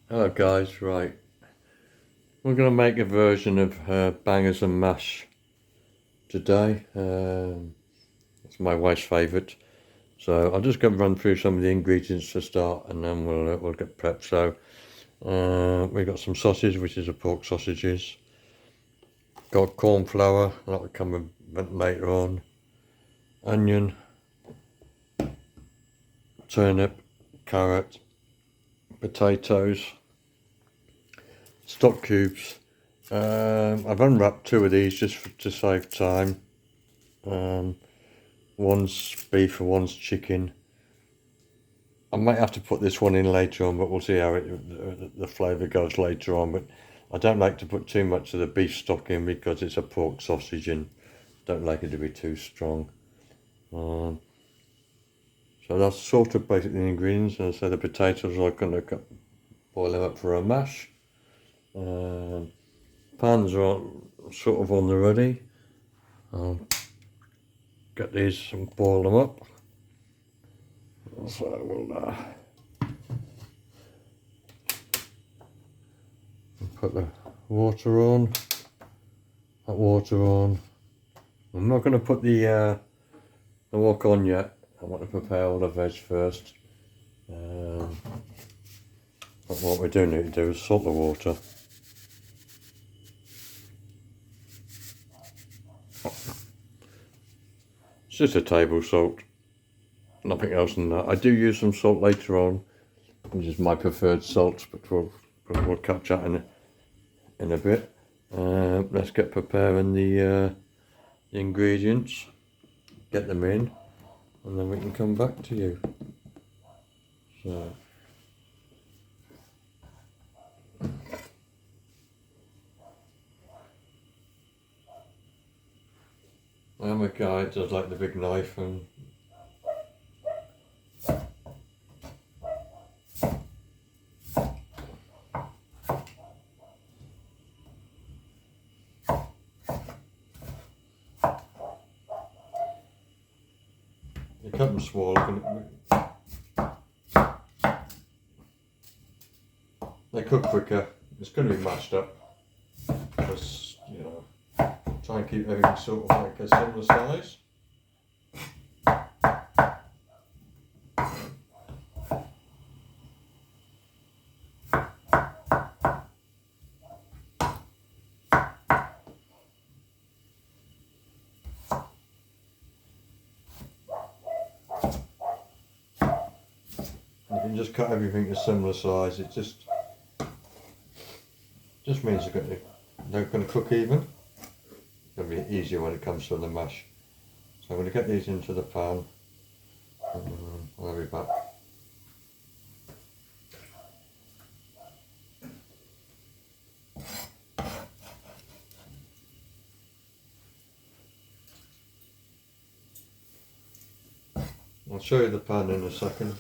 Hello guys, right. We're going to make a version of bangers and mash today. It's my wife's favourite. So I'll just go and run through some of the ingredients to start, and then we'll get prepped. So we've got some sausage, which is a pork sausages. Got corn flour, that'll come later on. Onion, turnip, carrot, potatoes, stock cubes. I've unwrapped two of these just to save time. One's beef and one's chicken. I might have to put this one in later on, but we'll see how the flavour goes later on. But I don't like to put too much of the beef stock in because it's a pork sausage and don't like it to be too strong. So that's sort of basically the ingredients. And so the potatoes are going to boil them up for a mash. Pans are sort of on the ready. I'll get these and boil them up. So we'll put the water on, that water on. I'm not going to put the wok on yet. I want to prepare all the veg first. But what we do need to do is salt the water. It's just a table salt, nothing else than that. I do use some salt later on, which is my preferred salt, but we'll catch that in a bit. Let's get preparing the ingredients, get them in, and then we can come back to you. So I'm a guy that does like the big knife, and you cut them small. They cook quicker. It's going to be mashed up because, you know, try and keep everything sort of like a similar size. You can just cut everything a similar size. It just means they're going to cook even. It's going to be easier when it comes to the mash. So I'm going to get these into the pan, and I'll be back. I'll show you the pan in a second.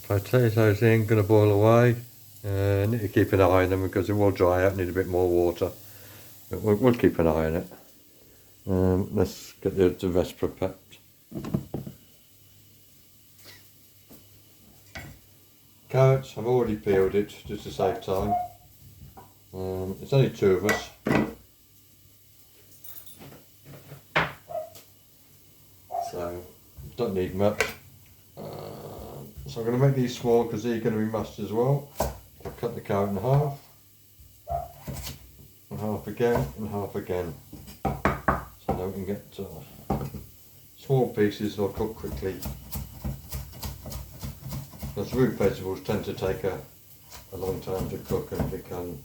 Potatoes in, going to boil away. Need to keep an eye on them because it will dry out, need a bit more water. But we'll keep an eye on it. Let's get the rest prepared. Carrots, I've already peeled it just to save time. It's only two of us. So, don't need much. So I'm going to make these small because they're going to be mashed as well. I'll cut the carrot in half, and half again, and half again. So now we can get small pieces that'll cook quickly. Because root vegetables tend to take a long time to cook and become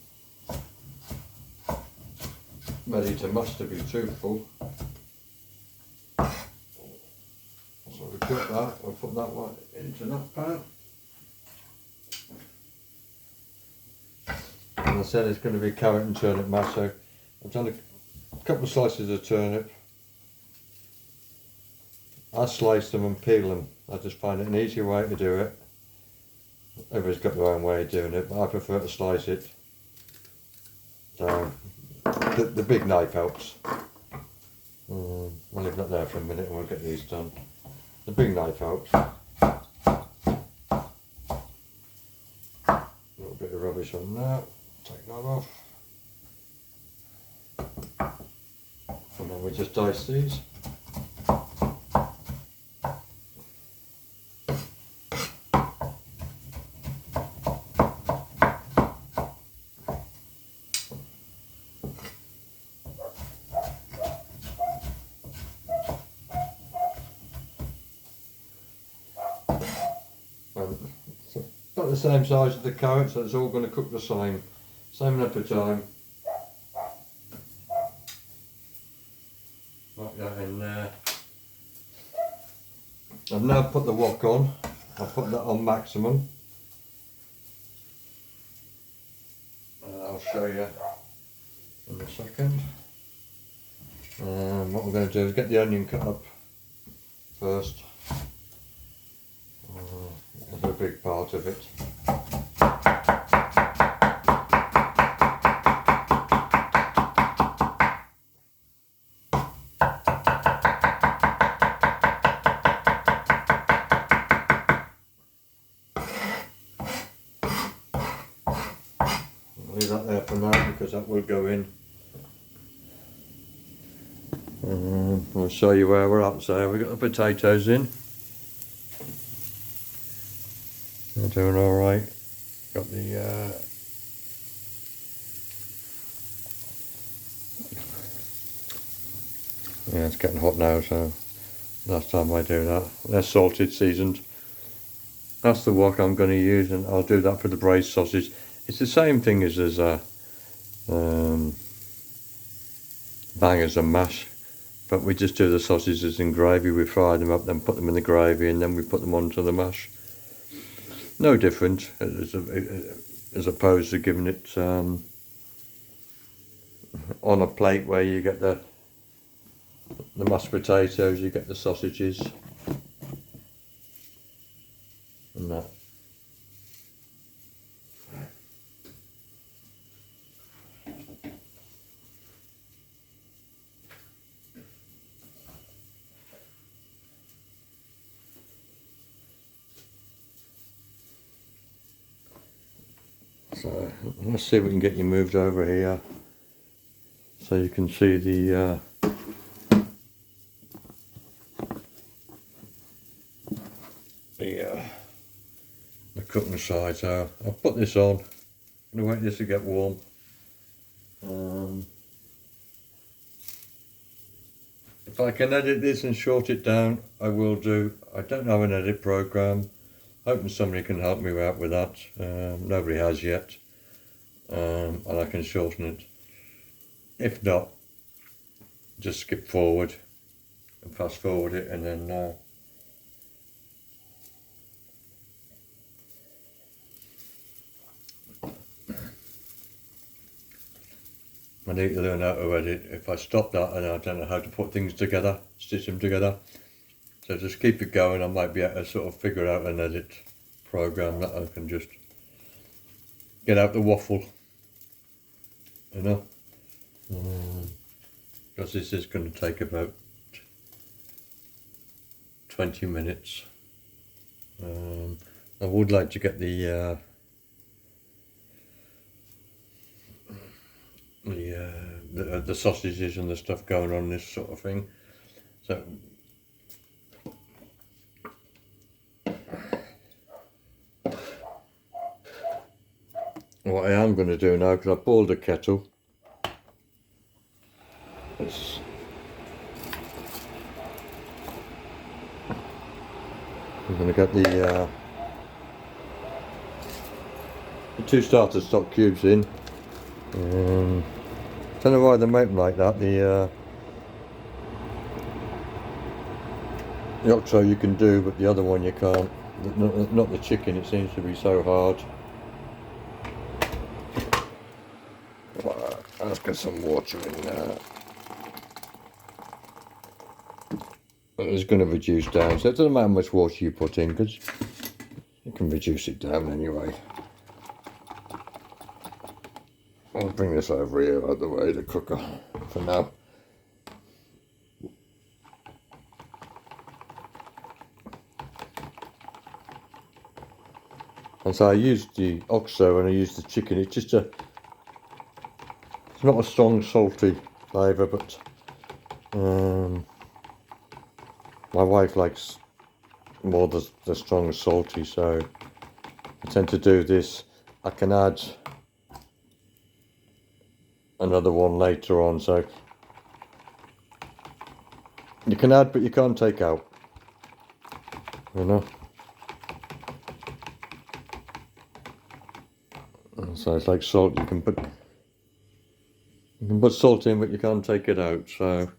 ready to mash, to be truthful. So we've got that, we'll put that one into that pan. And I said it's going to be carrot and turnip mash, so I've done a couple of slices of turnip. I slice them and peel them. I just find it an easier way to do it. Everybody's got their own way of doing it, but I prefer to slice it. So the big knife helps. We'll leave that there for a minute and we'll get these done. The big knife helps. A little bit of rubbish on that. Take that off. And then we just dice these. About the same size as the carrot, so it's all going to cook the same enough of time. Like that in there. I've now put the wok on. I've put that on maximum. I'll show you in a second. What we're going to do is get the onion cut up first. That's a big part of it. Leave that there for now because that will go in. I'll show you where we're at. So we've got the potatoes in. They're doing alright. Got the yeah, it's getting hot now, so last time I do that. They're salted, seasoned. That's the wok I'm going to use, and I'll do that for the braised sausage. It's the same thing as bangers and mash, but we just do the sausages in gravy. We fry them up, then put them in the gravy, and then we put them onto the mash. No different as opposed to giving it on a plate where you get the mashed potatoes, you get the sausages and that. So let's see if we can get you moved over here so you can see the cooking side. So I'll put this on. I'm going to wait this to get warm. If I can edit this and short it down, I will do. I don't have an edit program. Hoping somebody can help me out with that. Nobody has yet, and I can shorten it. If not, just skip forward and fast forward it, and then I need to learn how to edit. If I stop that, and I don't know how to put things together, stitch them together. So just keep it going. I might be able to sort of figure out an edit program that I can just get out the waffle, you know, because this is going to take about 20 minutes. I would like to get the sausages and the stuff going on this sort of thing. So what I am going to do now, because I boiled the kettle, I'm going to get the 2 starter stock cubes in. Don't know why they make them like that. The octo you can do, but the other one you can't. Not the chicken, it seems to be so hard. Let's get some water in there. It's going to reduce down, so it doesn't matter how much water you put in, because you can reduce it down anyway. I'll bring this over here out of the way, the cooker, for now. And so I used the oxo and I used the chicken. It's just it's not a strong salty flavour, but my wife likes more the strong salty, so I tend to do this. I can add another one later on, so you can add but you can't take out, you know. And so it's like salt, you can put salt in but you can't take it out. So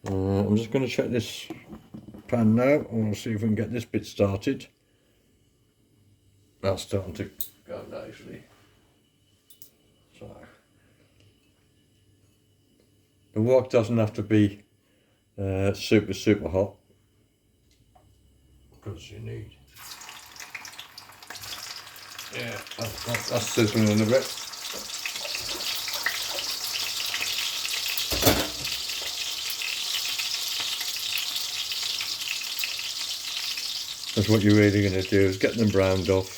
I'm just going to check this pan now and we'll see if we can get this bit started. That's starting to go nicely. So the wok doesn't have to be super hot, because you need, yeah, that's sizzling a bit. That's what you're really going to do, is get them browned off.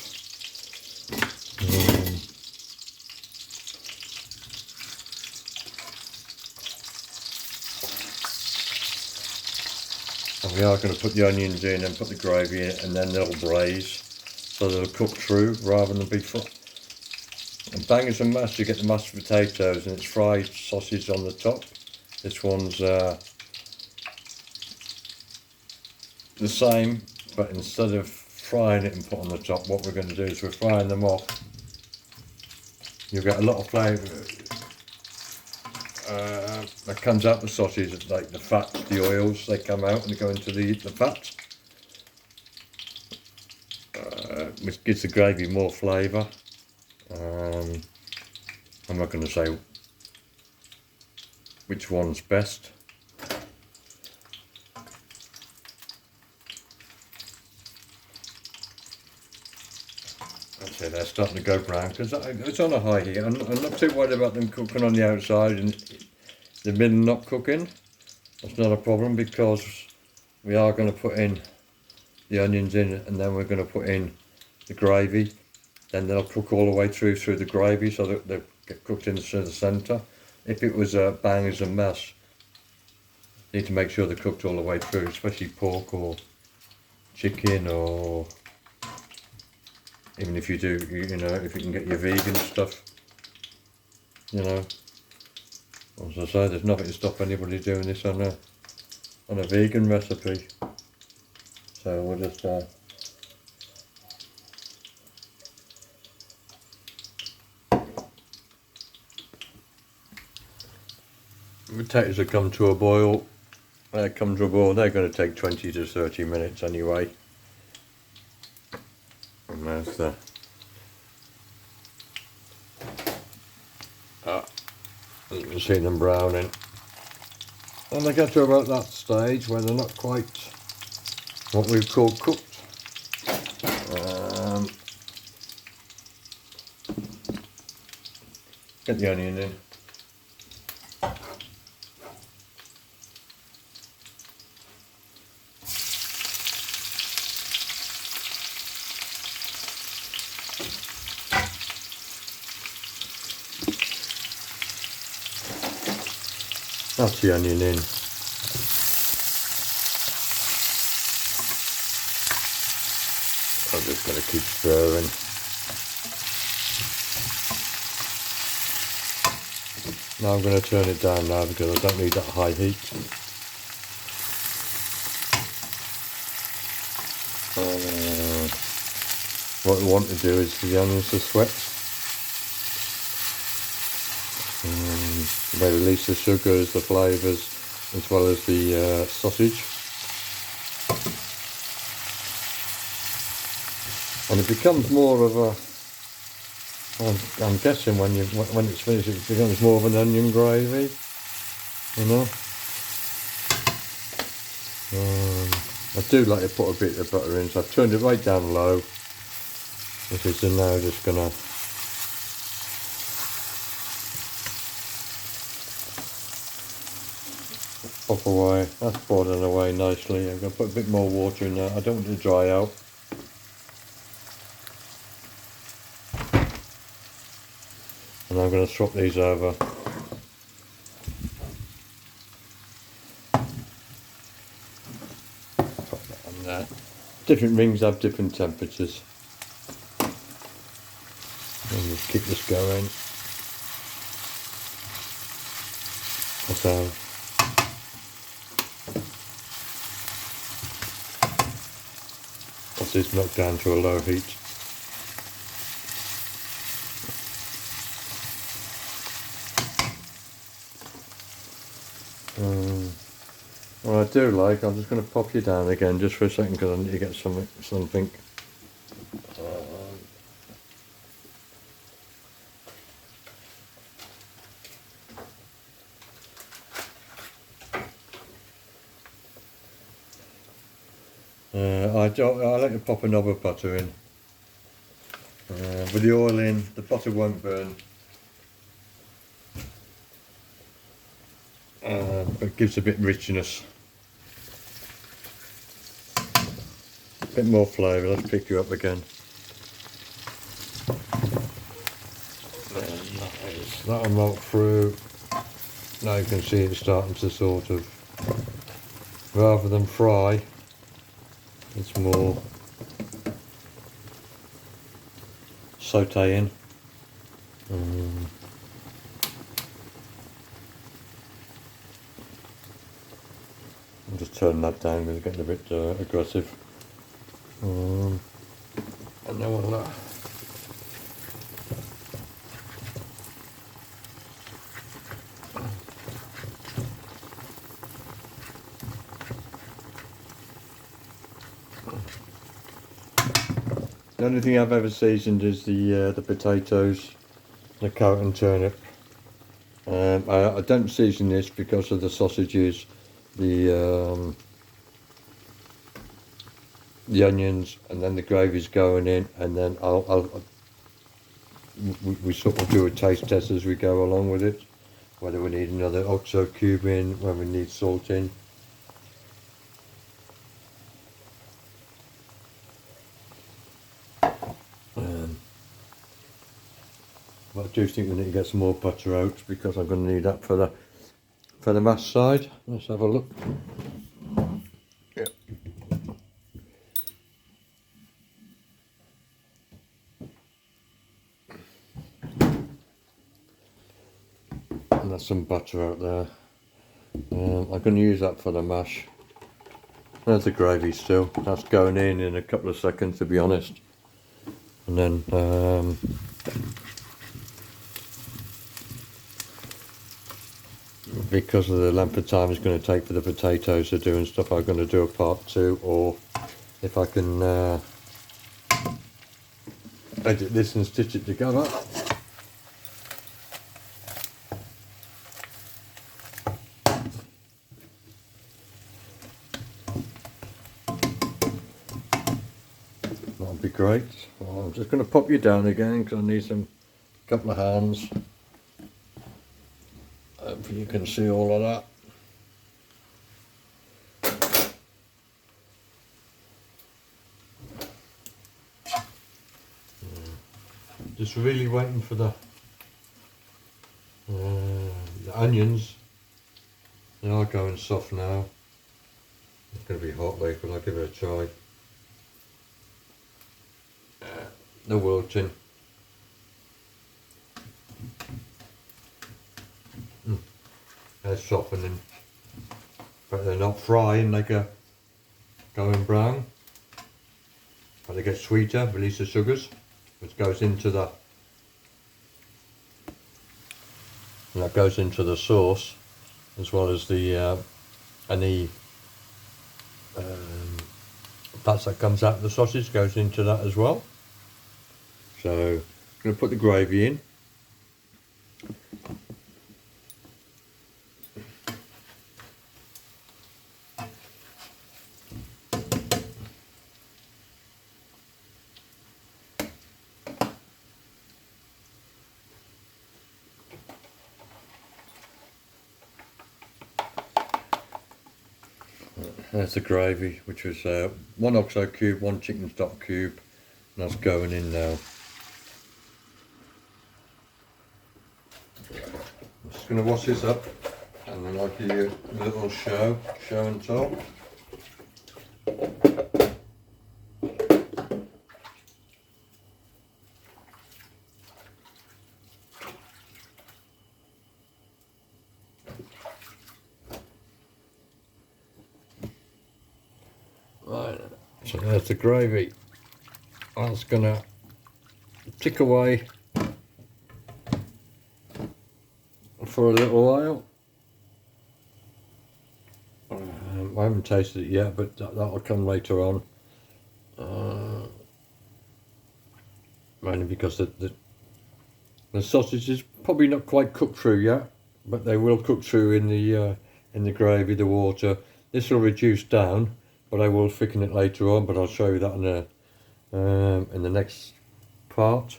And we are going to put the onions in and put the gravy in, and then they'll braise, so they'll cook through rather than be fried. And bangers and mash, you get the mashed potatoes and it's fried sausage on the top. This one's the same, but instead of frying it and put on the top, what we're going to do is we're frying them off. You'll get a lot of flavour that comes out the sausage, like the fat, the oils, they come out and go into the fat, which gives the gravy more flavour. I'm not going to say which one's best. Okay, they're starting to go brown because it's on a high heat. I'm not too worried about them cooking on the outside and the middle not cooking. That's not a problem, because we are going to put in the onions in and then we're going to put in the gravy. Then they'll cook all the way through the gravy, so that they get cooked into the centre. If it was bangers and mash, you need to make sure they're cooked all the way through, especially pork or chicken, or even if you do, you know, if you can get your vegan stuff, you know. As I say, there's nothing to stop anybody doing this on a vegan recipe. So we'll just potatoes have come to a boil. They're going to take 20 to 30 minutes anyway. And there's the you can see them browning. And they get to about that stage where they're not quite what we've called cooked. Get the onion in. That's the onion in. I'm just going to keep stirring. Now I'm going to turn it down now because I don't need that high heat. What we want to do is for the onions to sweat. They release the sugars, the flavours, as well as the sausage. And it becomes more of a, I'm guessing when it's finished, it becomes more of an onion gravy, you know. I do like to put a bit of butter in, so I've turned it right down low. This is now just gonna pop away. That's boiling away nicely. I'm going to put a bit more water in there. I don't want it to dry out. I'm going to swap these over. Pop that on there. Different rings have different temperatures. And just keep this going. So this knocked down to a low heat. What I do like, I'm just going to pop you down again just for a second because I need to get something. I like to pop a knob of butter in. With the oil in, the butter won't burn. But it gives a bit richness. A bit more flavour. Let's pick you up again. That'll melt through. Now you can see it's starting to sort of, rather than fry, it's more sauteing. I'll just turn that down because it's getting a bit aggressive. And then we'll the only thing I've ever seasoned is the potatoes, the carrot and turnip. I don't season this because of the sausages, the onions, and then the gravy's going in, and then we sort of do a taste test as we go along with it, whether we need another oxo cube in, when we need salt in. But I do think we need to get some more butter out because I'm going to need that for the mash side. Let's have a look. Yep. And there's some butter out there. I'm going to use that for the mash. There's the gravy still. That's going in a couple of seconds, to be honest. And then because of the length of time it's going to take for the potatoes to do and stuff, I'm going to do a part 2, or if I can edit this and stitch it together. That'll be great. Well, I'm just going to pop you down again because I need a couple of hands. Hopefully you can see all of that. Just really waiting for the onions. They are going soft now. It's going to be hot later, but I'll give it a try. The wilting. They're softening, but they're not frying, like going brown. But they get sweeter, release the sugars, which goes into the, and that goes into the sauce, as well as the any fats that comes out of the sausage goes into that as well. So I'm going to put the gravy in. There's the gravy, which was 1 oxo cube, 1 chicken stock cube, and that's going in now. going to wash this up and then I'll give you a little show and tell. Right, so there's the gravy. That's going to tick away for a little while. I haven't tasted it yet, but that'll come later on. Mainly because the sausage is probably not quite cooked through yet, but they will cook through in the gravy, the water. This will reduce down, but I will thicken it later on. But I'll show you that in the next part.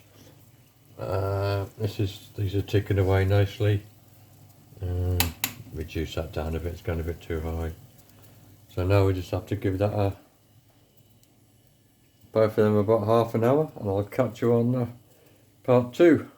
These are ticking away nicely. Reduce that down a bit, it's going a bit too high. So now we just have to give that both of them about half an hour, and I'll catch you on part 2.